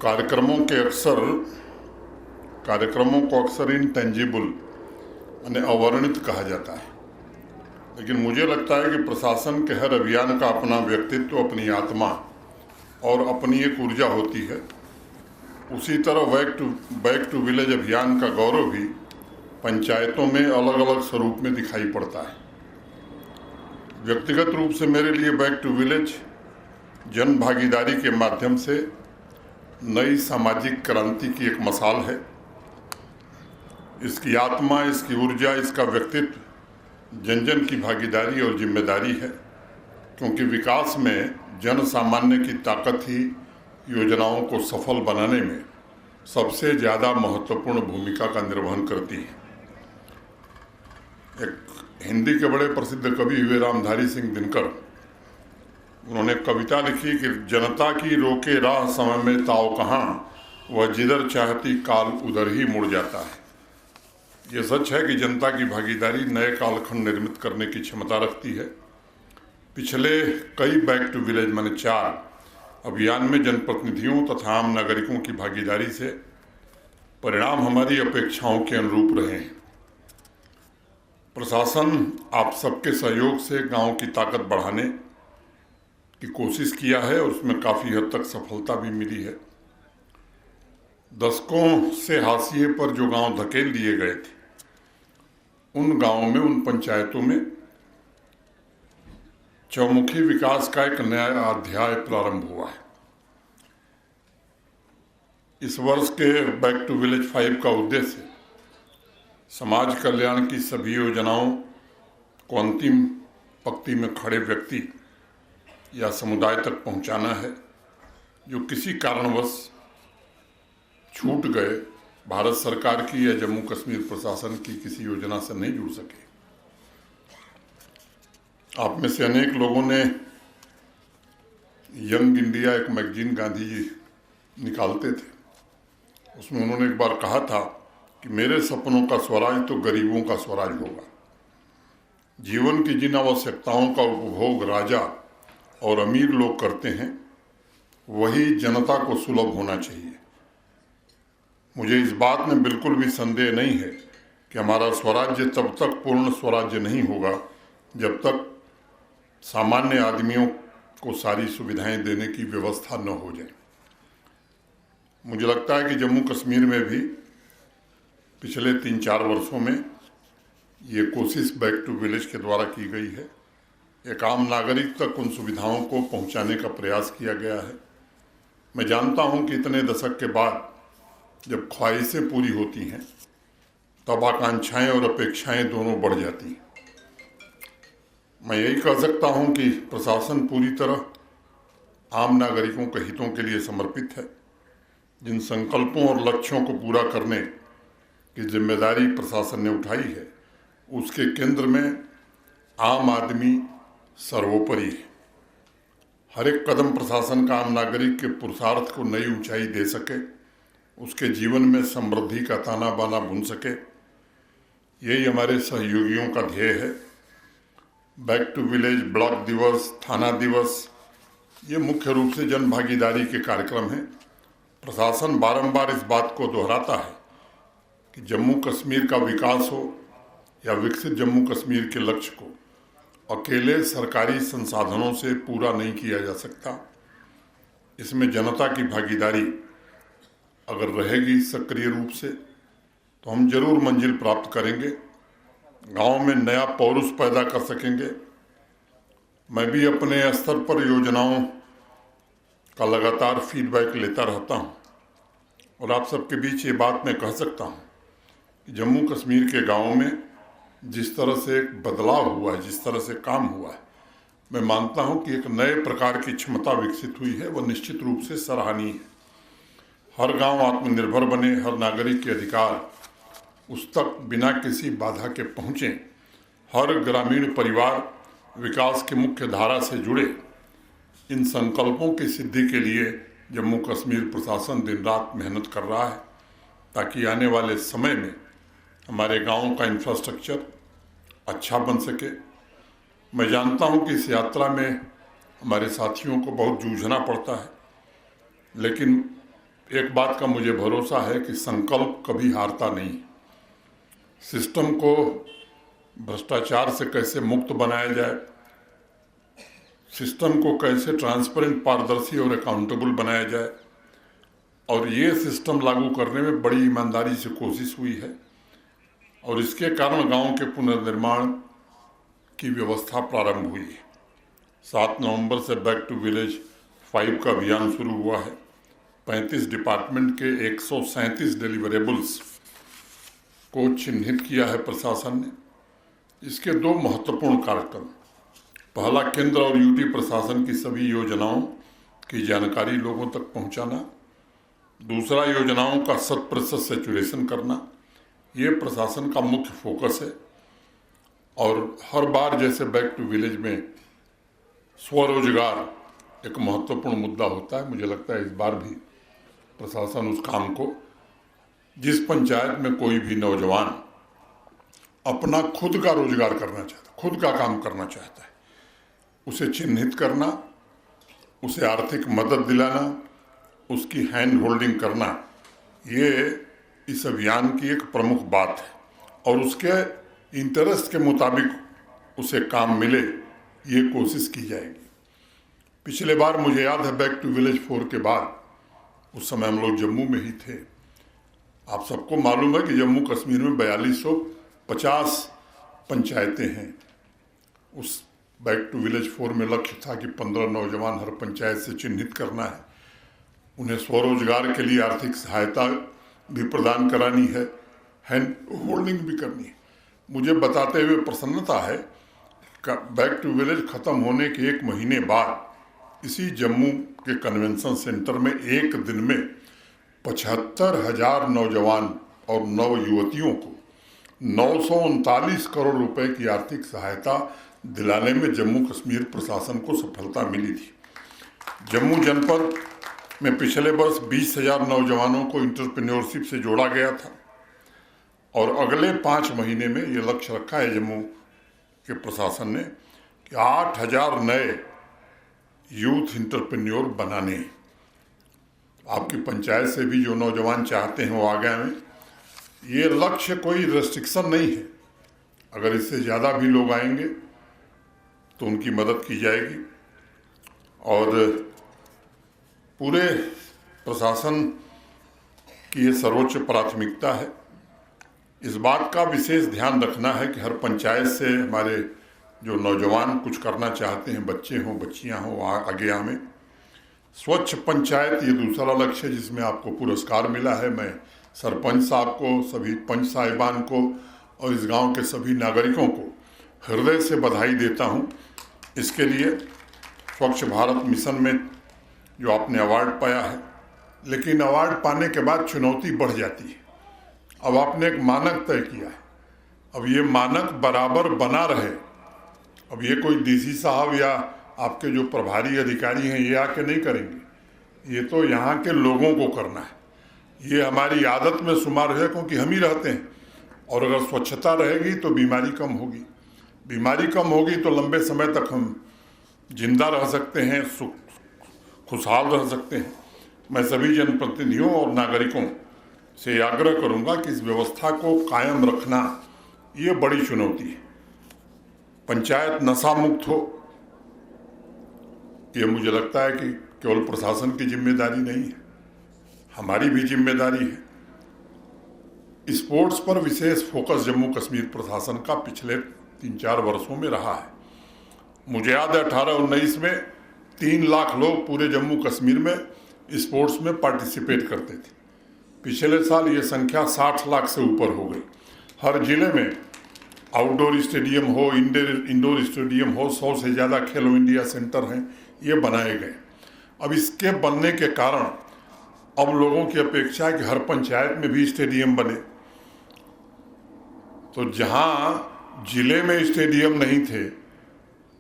कार्यक्रमों को अक्सर इनटेंजिबल यानी अवर्णित कहा जाता है, लेकिन मुझे लगता है कि प्रशासन के हर अभियान का अपना व्यक्तित्व, अपनी आत्मा और अपनी एक ऊर्जा होती है। उसी तरह बैक टू विलेज अभियान का गौरव भी पंचायतों में अलग अलग स्वरूप में दिखाई पड़ता है। व्यक्तिगत रूप से मेरे लिए बैक टू विलेज जन भागीदारी के माध्यम से नई सामाजिक क्रांति की एक मसाल है। इसकी आत्मा, इसकी ऊर्जा, इसका व्यक्तित्व जन जन की भागीदारी और जिम्मेदारी है, क्योंकि विकास में जन सामान्य की ताकत ही योजनाओं को सफल बनाने में सबसे ज़्यादा महत्वपूर्ण भूमिका का निर्वहन करती है। एक हिंदी के बड़े प्रसिद्ध कवि हुए रामधारी सिंह दिनकर, उन्होंने कविता लिखी कि जनता की रोके राह समय में ताव कहाँ, वह जिधर चाहती काल उधर ही मुड़ जाता है। ये सच है कि जनता की भागीदारी नए कालखंड निर्मित करने की क्षमता रखती है। पिछले कई बैक टू विलेज माने 4 अभियान में जनप्रतिनिधियों तथा आम नागरिकों की भागीदारी से परिणाम हमारी अपेक्षाओं के अनुरूप रहे हैं। प्रशासन आप सबके सहयोग से गांव की ताकत बढ़ाने की कोशिश किया है और उसमें काफ़ी हद तक सफलता भी मिली है। दशकों से हाशिए पर जो गांव धकेल दिए गए थे, उन गांवों में, उन पंचायतों में चौमुखी विकास का एक नया अध्याय प्रारंभ हुआ है। इस वर्ष के बैक टू विलेज 5 का उद्देश्य समाज कल्याण की सभी योजनाओं को अंतिम पंक्ति में खड़े व्यक्ति या समुदाय तक पहुंचाना है, जो किसी कारणवश छूट गए, भारत सरकार की या जम्मू कश्मीर प्रशासन की किसी योजना से नहीं जुड़ सके। आप में से अनेक लोगों ने यंग इंडिया एक मैगजीन गांधी जी निकालते थे, उसमें उन्होंने एक बार कहा था कि मेरे सपनों का स्वराज तो गरीबों का स्वराज होगा। जीवन की जिन आवश्यकताओं का उपभोग राजा और अमीर लोग करते हैं, वही जनता को सुलभ होना चाहिए। मुझे इस बात में बिल्कुल भी संदेह नहीं है कि हमारा स्वराज्य तब तक पूर्ण स्वराज्य नहीं होगा जब तक सामान्य आदमियों को सारी सुविधाएं देने की व्यवस्था न हो जाए। मुझे लगता है कि जम्मू कश्मीर में भी पिछले 3-4 वर्षों में ये कोशिश बैक टू विलेज के द्वारा की गई है। एक आम नागरिक तक उन सुविधाओं को पहुंचाने का प्रयास किया गया है। मैं जानता हूं कि इतने दशक के बाद जब ख्वाहिशें पूरी होती हैं, तब आकांक्षाएं और अपेक्षाएं दोनों बढ़ जाती हैं। मैं यही कह सकता हूं कि प्रशासन पूरी तरह आम नागरिकों के हितों के लिए समर्पित है। जिन संकल्पों और लक्ष्यों को पूरा करने की जिम्मेदारी प्रशासन ने उठाई है, उसके केंद्र में आम आदमी सर्वोपरि है। हर एक कदम प्रशासन का आम नागरिक के पुरुषार्थ को नई ऊंचाई दे सके, उसके जीवन में समृद्धि का ताना बाना बुन सके, यही हमारे सहयोगियों का ध्येय है। बैक टू विलेज, ब्लॉक दिवस, थाना दिवस, ये मुख्य रूप से जन भागीदारी के कार्यक्रम हैं। प्रशासन बारंबार इस बात को दोहराता है कि जम्मू कश्मीर का विकास हो या विकसित जम्मू कश्मीर के लक्ष्य को अकेले सरकारी संसाधनों से पूरा नहीं किया जा सकता। इसमें जनता की भागीदारी अगर रहेगी सक्रिय रूप से, तो हम जरूर मंजिल प्राप्त करेंगे, गांव में नया पौरुष पैदा कर सकेंगे। मैं भी अपने स्तर पर योजनाओं का लगातार फीडबैक लेता रहता हूं और आप सबके बीच ये बात मैं कह सकता हूं कि जम्मू कश्मीर के गांवों में जिस तरह से एक बदलाव हुआ है, जिस तरह से काम हुआ है, मैं मानता हूं कि एक नए प्रकार की क्षमता विकसित हुई है। वह निश्चित रूप से सराहनीय है। हर गांव आत्मनिर्भर बने, हर नागरिक के अधिकार उस तक बिना किसी बाधा के पहुँचें, हर ग्रामीण परिवार विकास की मुख्य धारा से जुड़े, इन संकल्पों की सिद्धि के लिए जम्मू कश्मीर प्रशासन दिन रात मेहनत कर रहा है, ताकि आने वाले समय में हमारे गाँव का इंफ्रास्ट्रक्चर अच्छा बन सके। मैं जानता हूं कि इस यात्रा में हमारे साथियों को बहुत जूझना पड़ता है, लेकिन एक बात का मुझे भरोसा है कि संकल्प कभी हारता नहीं। सिस्टम को भ्रष्टाचार से कैसे मुक्त बनाया जाए, सिस्टम को कैसे ट्रांसपेरेंट, पारदर्शी और अकाउंटेबल बनाया जाए, और ये सिस्टम लागू करने में बड़ी ईमानदारी से कोशिश हुई है। और इसके कारण गांव के पुनर्निर्माण की व्यवस्था प्रारंभ हुई है। 7 नवंबर से बैक टू विलेज 5 का अभियान शुरू हुआ है। 35 डिपार्टमेंट के 137 डिलीवरेबल्स को चिन्हित किया है प्रशासन ने। इसके 2 महत्वपूर्ण कार्यक्रम, पहला केंद्र और यूटी प्रशासन की सभी योजनाओं की जानकारी लोगों तक पहुंचाना, दूसरा योजनाओं का 100% सैचुरेशन करना। ये प्रशासन का मुख्य फोकस है। और हर बार जैसे बैक टू विलेज में स्वरोजगार एक महत्वपूर्ण मुद्दा होता है, मुझे लगता है इस बार भी प्रशासन उस काम को, जिस पंचायत में कोई भी नौजवान अपना खुद का रोजगार करना चाहता, खुद का काम करना चाहता है, उसे चिन्हित करना, उसे आर्थिक मदद दिलाना, उसकी हैंड होल्डिंग करना, ये इस अभियान की एक प्रमुख बात है। और उसके इंटरेस्ट के मुताबिक उसे काम मिले, ये कोशिश की जाएगी। पिछले बार मुझे याद है बैक टू विलेज 4 के बाद, उस समय हम लोग जम्मू में ही थे। आप सबको मालूम है कि जम्मू कश्मीर में 4250 पंचायतें हैं। उस बैक टू विलेज 4 में लक्ष्य था कि 15 नौजवान हर पंचायत से चिन्हित करना है, उन्हें स्वरोजगार के लिए आर्थिक सहायता भी प्रदान करानी है, हैंड होल्डिंग भी करनी है। मुझे बताते हुए प्रसन्नता है कि बैक टू विलेज खत्म होने के 1 महीने बाद इसी जम्मू के कन्वेंशन सेंटर में एक दिन में 75,000 नौजवान और नव युवतियों को 939 करोड़ रुपए की आर्थिक सहायता दिलाने में जम्मू कश्मीर प्रशासन को सफलता मिली थी। जम्मू जनपद में पिछले वर्ष 20,000 नौजवानों को इंटरप्रेन्योरशिप से जोड़ा गया था और अगले 5 महीने में ये लक्ष्य रखा है जम्मू के प्रशासन ने कि 8,000 नए यूथ इंटरप्रेन्योर बनाने। आपकी पंचायत से भी जो नौजवान चाहते हैं वो आगे आएं। ये लक्ष्य कोई रेस्ट्रिक्शन नहीं है, अगर इससे ज़्यादा भी लोग आएंगे तो उनकी मदद की जाएगी। और पूरे प्रशासन की ये सर्वोच्च प्राथमिकता है। इस बात का विशेष ध्यान रखना है कि हर पंचायत से हमारे जो नौजवान कुछ करना चाहते हैं, बच्चे हों बच्चियां हों, आगे आवें। स्वच्छ पंचायत ये दूसरा लक्ष्य है जिसमें आपको पुरस्कार मिला है। मैं सरपंच साहब को, सभी पंच साहिबान को और इस गांव के सभी नागरिकों को हृदय से बधाई देता हूं इसके लिए। स्वच्छ भारत मिशन में जो आपने अवार्ड पाया है, लेकिन अवार्ड पाने के बाद चुनौती बढ़ जाती है। अब आपने एक मानक तय किया है, अब ये मानक बराबर बना रहे। अब ये कोई डीसी साहब या आपके जो प्रभारी अधिकारी हैं ये आके नहीं करेंगे, ये तो यहाँ के लोगों को करना है। ये हमारी आदत में शुमार है क्योंकि हम ही रहते हैं। और अगर स्वच्छता रहेगी तो बीमारी कम होगी, बीमारी कम होगी तो लंबे समय तक हम जिंदा रह सकते हैं, खुशहाल रह सकते हैं। मैं सभी जनप्रतिनिधियों और नागरिकों से आग्रह करूंगा कि इस व्यवस्था को कायम रखना ये बड़ी चुनौती है। पंचायत नशा मुक्त हो, ये मुझे लगता है कि केवल प्रशासन की जिम्मेदारी नहीं है, हमारी भी जिम्मेदारी है। स्पोर्ट्स पर विशेष फोकस जम्मू कश्मीर प्रशासन का पिछले 3-4 वर्षों में रहा है। मुझे याद है 18-19 में 3 लाख लोग पूरे जम्मू कश्मीर में स्पोर्ट्स में पार्टिसिपेट करते थे। पिछले साल ये संख्या 60 लाख से ऊपर हो गई। हर जिले में आउटडोर स्टेडियम हो, इंडोर स्टेडियम हो, 100 से ज़्यादा खेलो इंडिया सेंटर हैं, ये बनाए गए। अब इसके बनने के कारण अब लोगों की अपेक्षा है कि हर पंचायत में भी स्टेडियम बने। तो जहां जिले में स्टेडियम नहीं थे,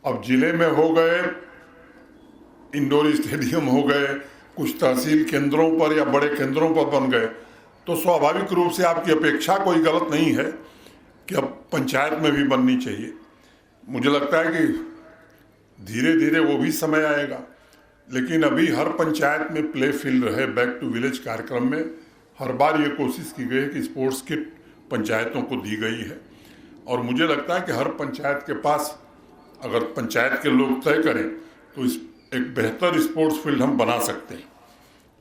अब जिले में हो गए, इंडोर स्टेडियम हो गए, कुछ तहसील केंद्रों पर या बड़े केंद्रों पर बन गए। तो स्वाभाविक रूप से आपकी अपेक्षा कोई गलत नहीं है कि अब पंचायत में भी बननी चाहिए। मुझे लगता है कि धीरे धीरे वो भी समय आएगा लेकिन अभी हर पंचायत में प्ले फील्ड रहे, बैक टू विलेज कार्यक्रम में हर बार ये कोशिश की गई है कि स्पोर्ट्स किट पंचायतों को दी गई है। और मुझे लगता है कि हर पंचायत के पास अगर पंचायत के लोग तय करें तो इस एक बेहतर स्पोर्ट्स फील्ड हम बना सकते हैं।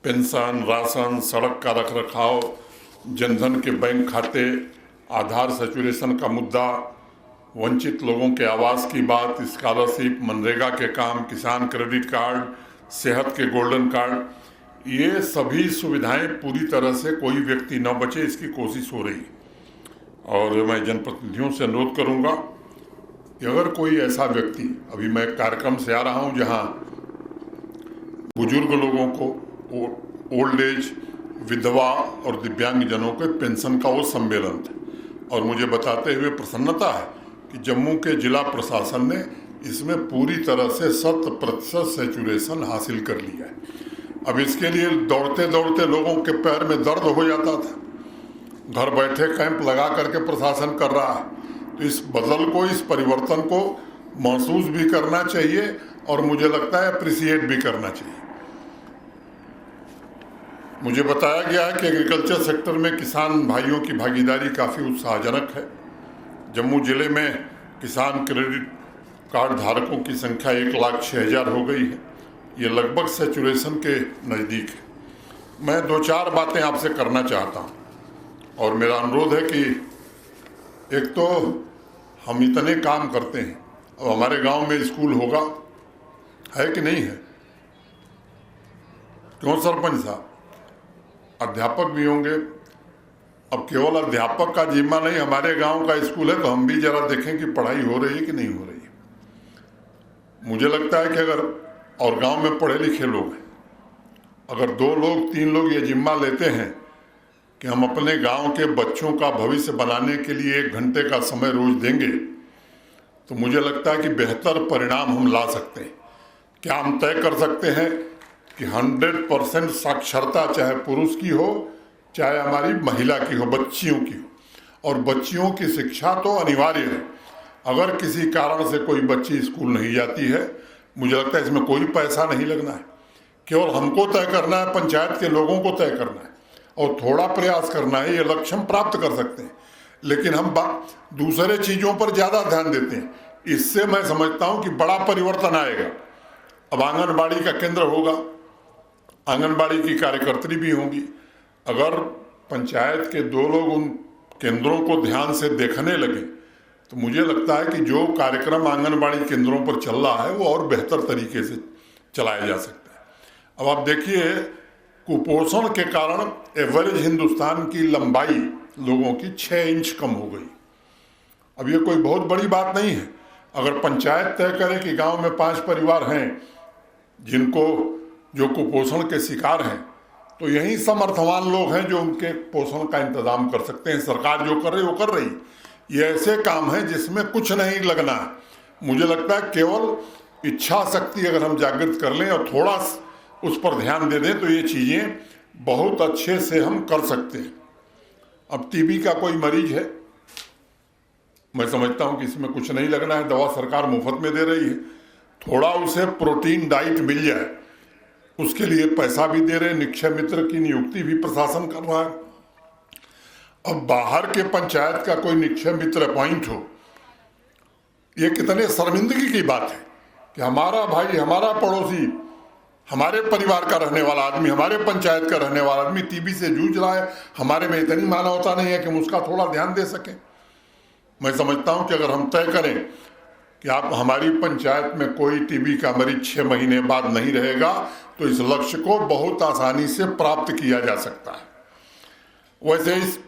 पेंशन, राशन, सड़क का रख रखाव, जनधन के बैंक खाते, आधार सैचुरेशन का मुद्दा, वंचित लोगों के आवास की बात, स्कॉलरशिप, मनरेगा के काम, किसान क्रेडिट कार्ड, सेहत के गोल्डन कार्ड, ये सभी सुविधाएं पूरी तरह से कोई व्यक्ति न बचे, इसकी कोशिश हो रही है। और मैं जनप्रतिनिधियों से अनुरोध करूंगा कि अगर कोई ऐसा व्यक्ति, अभी मैं एक कार्यक्रम से आ रहा हूं जहां बुजुर्ग लोगों को ओल्ड एज, विधवा और दिव्यांगजनों के पेंशन का वो सम्मेलन था, और मुझे बताते हुए प्रसन्नता है कि जम्मू के जिला प्रशासन ने इसमें पूरी तरह से 100% सैचुरेशन हासिल कर लिया है। अब इसके लिए दौड़ते दौड़ते लोगों के पैर में दर्द हो जाता था, घर बैठे कैंप लगा करके प्रशासन कर रहा है। तो इस बदल को, इस परिवर्तन को महसूस भी करना चाहिए और मुझे लगता है अप्रिसिएट भी करना चाहिए। मुझे बताया गया है कि एग्रीकल्चर सेक्टर में किसान भाइयों की भागीदारी काफ़ी उत्साहजनक है। जम्मू जिले में किसान क्रेडिट कार्ड धारकों की संख्या 1,06,000 हो गई है। ये लगभग सैचुरेशन के नज़दीक है। मैं 2-4 बातें आपसे करना चाहता हूँ और मेरा अनुरोध है कि एक तो हम इतने काम करते हैं, अब हमारे गांव में स्कूल होगा, है कि नहीं है? क्यों सरपंच साहब? अध्यापक भी होंगे। अब केवल अध्यापक का जिम्मा नहीं, हमारे गांव का स्कूल है तो हम भी जरा देखें कि पढ़ाई हो रही है कि नहीं हो रही है। मुझे लगता है कि अगर और गांव में पढ़े लिखे लोग हैं, अगर 2 लोग 3 लोग ये जिम्मा लेते हैं कि हम अपने गांव के बच्चों का भविष्य बनाने के लिए 1 घंटे का समय रोज देंगे, तो मुझे लगता है कि बेहतर परिणाम हम ला सकते हैं। क्या हम तय कर सकते हैं कि 100% साक्षरता चाहे पुरुष की हो चाहे हमारी महिला की हो, बच्चियों की हो, और बच्चियों की शिक्षा तो अनिवार्य है। अगर किसी कारण से कोई बच्ची स्कूल नहीं जाती है, मुझे लगता है इसमें कोई पैसा नहीं लगना है, केवल हमको तय करना है, पंचायत के लोगों को तय करना है और थोड़ा प्रयास करना है, ये लक्ष्य हम प्राप्त कर सकते हैं। लेकिन हम दूसरे चीज़ों पर ज़्यादा ध्यान देते हैं, इससे मैं समझता हूँ कि बड़ा परिवर्तन आएगा। अब आंगनबाड़ी का केंद्र होगा, आंगनबाड़ी की कार्यकर्त्री भी होंगी। अगर पंचायत के 2 लोग उन केंद्रों को ध्यान से देखने लगे तो मुझे लगता है कि जो कार्यक्रम आंगनबाड़ी केंद्रों पर चल रहा है वो और बेहतर तरीके से चलाया जा सकता है। अब आप देखिए, कुपोषण के कारण एवरेज हिंदुस्तान की लंबाई लोगों की 6 इंच कम हो गई। अब ये कोई बहुत बड़ी बात नहीं है। अगर पंचायत तय करे कि गांव में 5 परिवार हैं जो कुपोषण के शिकार हैं, तो यही समर्थवान लोग हैं जो उनके पोषण का इंतजाम कर सकते हैं। सरकार जो कर रही वो कर रही। ये ऐसे काम है जिसमें कुछ नहीं लगना है। मुझे लगता है केवल इच्छा शक्ति अगर हम जागृत कर लें और थोड़ा उस पर ध्यान दे दें तो ये चीज़ें बहुत अच्छे से हम कर सकते हैं। अब टीबी का कोई मरीज है, मैं समझता हूँ कि इसमें कुछ नहीं लगना है, दवा सरकार मुफ्त में दे रही है। थोड़ा उसे प्रोटीन डाइट मिल जाए, उसके लिए पैसा भी दे रहे हैं, निक्षय मित्र की नियुक्ति भी प्रशासन कर रहा है। अब बाहर के पंचायत का कोई निक्षय मित्र अपॉइंट हो, ये कितने शर्मिंदगी की बात है कि हमारा भाई, हमारा पड़ोसी, हमारे परिवार का रहने वाला आदमी, हमारे पंचायत का रहने वाला आदमी टीबी से जूझ रहा है। हमारे में इतनी मानवता नहीं है कि हम उसका थोड़ा ध्यान दे सकें। मैं समझता हूं कि अगर हम तय करें कि आप हमारी पंचायत में कोई टीबी का मरीज 6 महीने बाद नहीं रहेगा, तो इस लक्ष्य को बहुत आसानी से प्राप्त किया जा सकता है। वैसे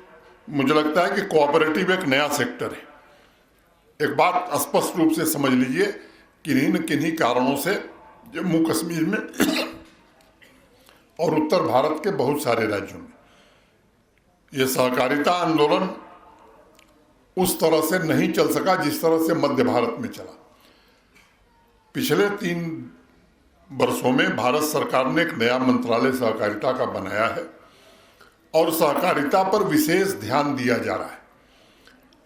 मुझे लगता है कि कोऑपरेटिव एक नया सेक्टर है। एक बात स्पष्ट रूप से समझ लीजिए, किन्हीं कारणों से जम्मू कश्मीर में और उत्तर भारत के बहुत सारे राज्यों में ये सहकारिता आंदोलन उस तरह से नहीं चल सका जिस तरह से मध्य भारत में चला। पिछले 3 वर्षों में भारत सरकार ने एक नया मंत्रालय सहकारिता का बनाया है और सहकारिता पर विशेष ध्यान दिया जा रहा है।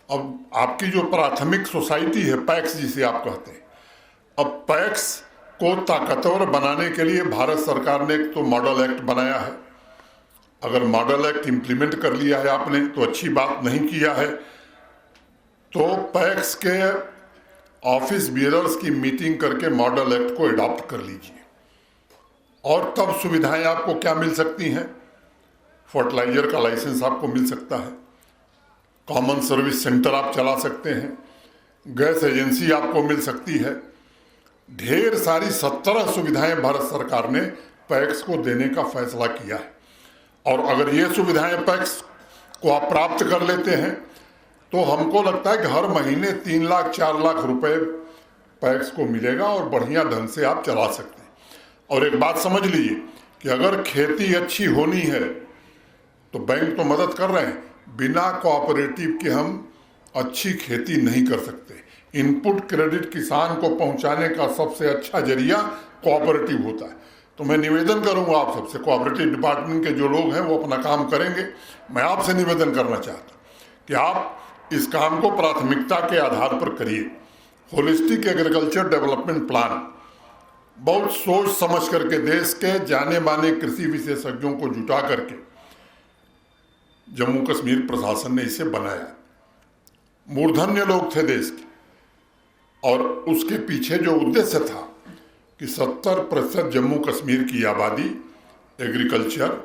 अब आपकी जो प्राथमिक सोसाइटी है, पैक्स जिसे आप कहते हैं, अब पैक्स को ताकतवर बनाने के लिए भारत सरकार ने एक तो मॉडल एक्ट बनाया है। अगर मॉडल एक्ट इम्प्लीमेंट कर लिया है आपने तो अच्छी बात, नहीं किया है तो पैक्स के ऑफिस बियरर्स की मीटिंग करके मॉडल एक्ट को अडॉप्ट कर लीजिए। और तब सुविधाएं आपको क्या मिल सकती हैं? फर्टिलाइजर का लाइसेंस आपको मिल सकता है, कॉमन सर्विस सेंटर आप चला सकते हैं, गैस एजेंसी आपको मिल सकती है। ढेर सारी 17 सुविधाएं भारत सरकार ने पैक्स को देने का फैसला किया है। और अगर ये सुविधाएं पैक्स को आप प्राप्त कर लेते हैं तो हमको लगता है कि हर महीने 3 लाख 4 लाख रुपए पैक्स को मिलेगा और बढ़िया ढंग से आप चला सकते हैं। और एक बात समझ लीजिए कि अगर खेती अच्छी होनी है तो बैंक तो मदद कर रहे हैं, बिना कोऑपरेटिव के हम अच्छी खेती नहीं कर सकते। इनपुट क्रेडिट किसान को पहुंचाने का सबसे अच्छा जरिया कोऑपरेटिव होता है। तो मैं निवेदन करूंगा आप सबसे, कोऑपरेटिव डिपार्टमेंट के जो लोग हैं वो अपना काम करेंगे। मैं आपसे निवेदन करना चाहता हूं कि आप इस काम को प्राथमिकता के आधार पर करिए। होलिस्टिक एग्रीकल्चर डेवलपमेंट प्लान बहुत सोच समझ करके देश के जाने माने कृषि विशेषज्ञों को जुटा करके जम्मू कश्मीर प्रशासन ने इसे बनाया। मूर्धन्य लोग थे देश के, और उसके पीछे जो उद्देश्य था कि 70% जम्मू कश्मीर की आबादी एग्रीकल्चर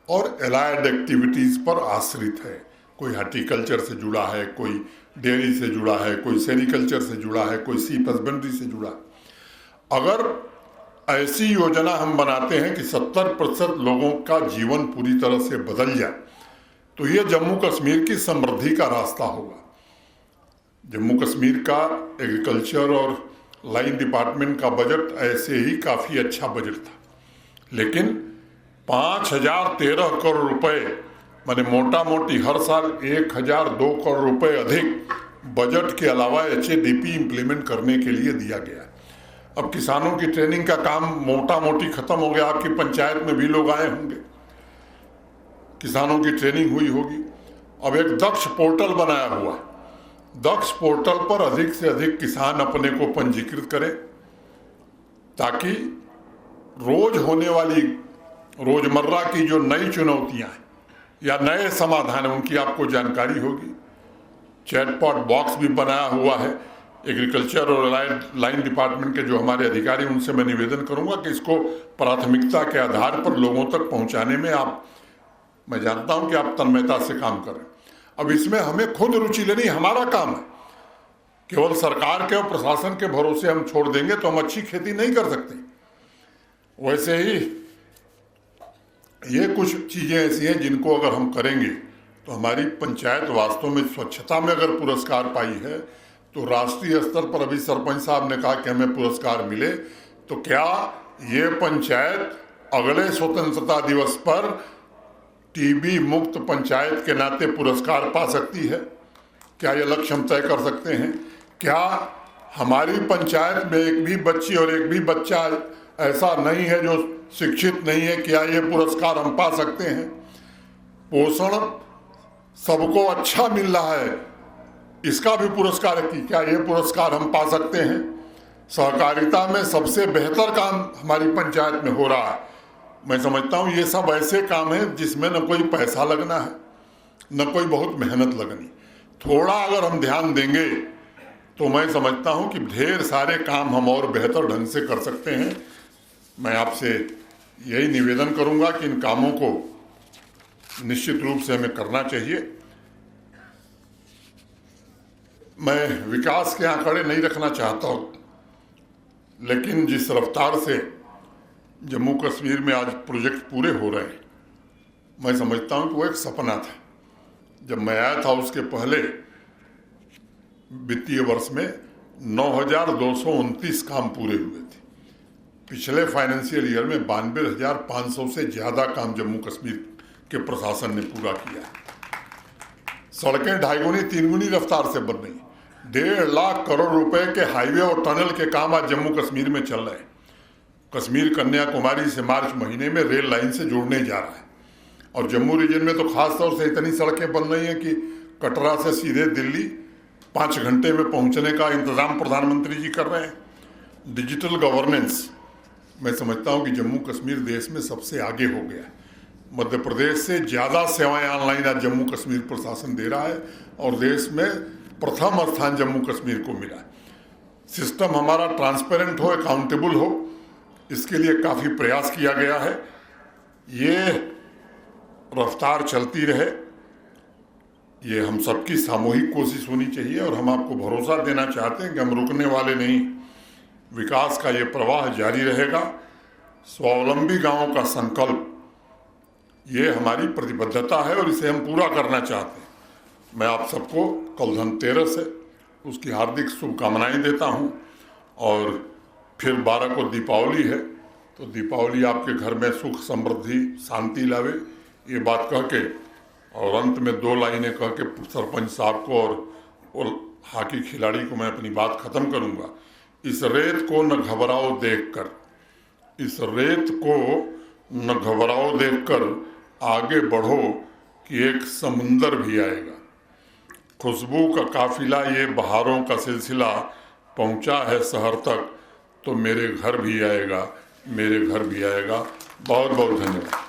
और एलाइड एक्टिविटीज़ पर आश्रित है। कोई हार्टिकल्चर से जुड़ा है, कोई डेयरी से जुड़ा है, कोई सेरिकल्चर से जुड़ा है, कोई सीप हस्बेंड्री से जुड़ा है। अगर ऐसी योजना हम बनाते हैं कि 70% लोगों का जीवन पूरी तरह से बदल जाए तो ये जम्मू कश्मीर की समृद्धि का रास्ता होगा। जम्मू कश्मीर का एग्रीकल्चर और लाइन डिपार्टमेंट का बजट ऐसे ही काफ़ी अच्छा बजट था, लेकिन 5013 करोड़ रुपए, माने मोटा मोटी हर साल 1002 करोड़ रुपए अधिक बजट के अलावा HADP इम्प्लीमेंट करने के लिए दिया गया। अब किसानों की ट्रेनिंग का काम मोटा मोटी खत्म हो गया। आपकी पंचायत में भी लोग आए होंगे, किसानों की ट्रेनिंग हुई होगी। अब एक दक्ष पोर्टल बनाया हुआ है। दक्ष पोर्टल पर अधिक से अधिक किसान अपने को पंजीकृत करें ताकि रोज होने वाली रोजमर्रा की जो नई चुनौतियां हैं या नए समाधान है उनकी आपको जानकारी होगी। चैटबॉट बॉक्स भी बनाया हुआ है। एग्रीकल्चर और लाइन डिपार्टमेंट के जो हमारे अधिकारी, उनसे मैं निवेदन करूंगा कि इसको प्राथमिकता के आधार पर लोगों तक पहुंचाने में आप, मैं जानता हूं कि आप तन्मयता से काम करें। अब इसमें हमें खुद रुचि लेनी हमारा काम है। केवल सरकार के और प्रशासन के भरोसे हम छोड़ देंगे तो हम अच्छी खेती नहीं कर सकते। वैसे ही ये कुछ चीज़ें ऐसी हैं जिनको अगर हम करेंगे तो हमारी पंचायत वास्तव में स्वच्छता में अगर पुरस्कार पाई है तो राष्ट्रीय स्तर पर, अभी सरपंच साहब ने कहा कि हमें पुरस्कार मिले, तो क्या ये पंचायत अगले स्वतंत्रता दिवस पर टीबी मुक्त पंचायत के नाते पुरस्कार पा सकती है? क्या ये लक्ष्य हम तय कर सकते हैं? क्या हमारी पंचायत में एक भी बच्ची और एक भी बच्चा ऐसा नहीं है जो शिक्षित नहीं है? क्या ये पुरस्कार हम पा सकते हैं? पोषण सबको अच्छा मिल रहा है, इसका भी पुरस्कार है कि क्या ये पुरस्कार हम पा सकते हैं? सहकारिता में सबसे बेहतर काम हमारी पंचायत में हो रहा है। मैं समझता हूँ ये सब ऐसे काम हैं जिसमें न कोई पैसा लगना है, न कोई बहुत मेहनत लगनी। थोड़ा अगर हम ध्यान देंगे तो मैं समझता हूँ कि ढेर सारे काम हम और बेहतर ढंग से कर सकते हैं। मैं आपसे यही निवेदन करूँगा कि इन कामों को निश्चित रूप से हमें करना चाहिए। मैं विकास के आंकड़े नहीं रखना चाहता हूँ, लेकिन जिस रफ्तार से जम्मू कश्मीर में आज प्रोजेक्ट पूरे हो रहे हैं, मैं समझता हूँ कि वो एक सपना था। जब मैं आया था उसके पहले वित्तीय वर्ष में 9,229 काम पूरे हुए थे। पिछले फाइनेंशियल ईयर में 92,500 से ज़्यादा काम जम्मू कश्मीर के प्रशासन ने पूरा किया। सड़कें 2.5 गुनी 3 गुनी रफ्तार से बन रही। 1.5 लाख करोड़ रुपए के हाईवे और टनल के काम आज जम्मू कश्मीर में चल रहे हैं। कश्मीर कन्याकुमारी से मार्च महीने में रेल लाइन से जोड़ने जा रहा है। और जम्मू रीजन में तो खास तौर से इतनी सड़कें बन रही हैं कि कटरा से सीधे दिल्ली 5 घंटे में पहुंचने का इंतजाम प्रधानमंत्री जी कर रहे हैं। डिजिटल गवर्नेंस मैं समझता हूँ कि जम्मू कश्मीर देश में सबसे आगे हो गया है। मध्य प्रदेश से ज़्यादा सेवाएं ऑनलाइन आज जम्मू कश्मीर प्रशासन दे रहा है और देश में प्रथम स्थान जम्मू कश्मीर को मिला है। सिस्टम हमारा ट्रांसपेरेंट हो, अकाउंटेबल हो, इसके लिए काफ़ी प्रयास किया गया है। ये रफ्तार चलती रहे, ये हम सबकी सामूहिक कोशिश होनी चाहिए और हम आपको भरोसा देना चाहते हैं कि हम रुकने वाले नहीं। विकास का ये प्रवाह जारी रहेगा। स्वावलंबी गांवों का संकल्प ये हमारी प्रतिबद्धता है और इसे हम पूरा करना चाहते हैं। मैं आप सबको कल धनतेरस है, उसकी हार्दिक शुभकामनाएं देता हूं और फिर 12 को दीपावली है, तो दीपावली आपके घर में सुख, समृद्धि, शांति लावे, ये बात कह के और अंत में 2 लाइनें कह के सरपंच साहब को और हॉकी खिलाड़ी को मैं अपनी बात खत्म करूंगा। इस रेत को न घबराओ देखकर, इस रेत को न घबराओ देखकर आगे बढ़ो कि एक समुंदर भी आएगा। खुशबू का काफिला ये बहारों का सिलसिला पहुंचा है शहर तक, तो मेरे घर भी आएगा, मेरे घर भी आएगा। बहुत बहुत धन्यवाद।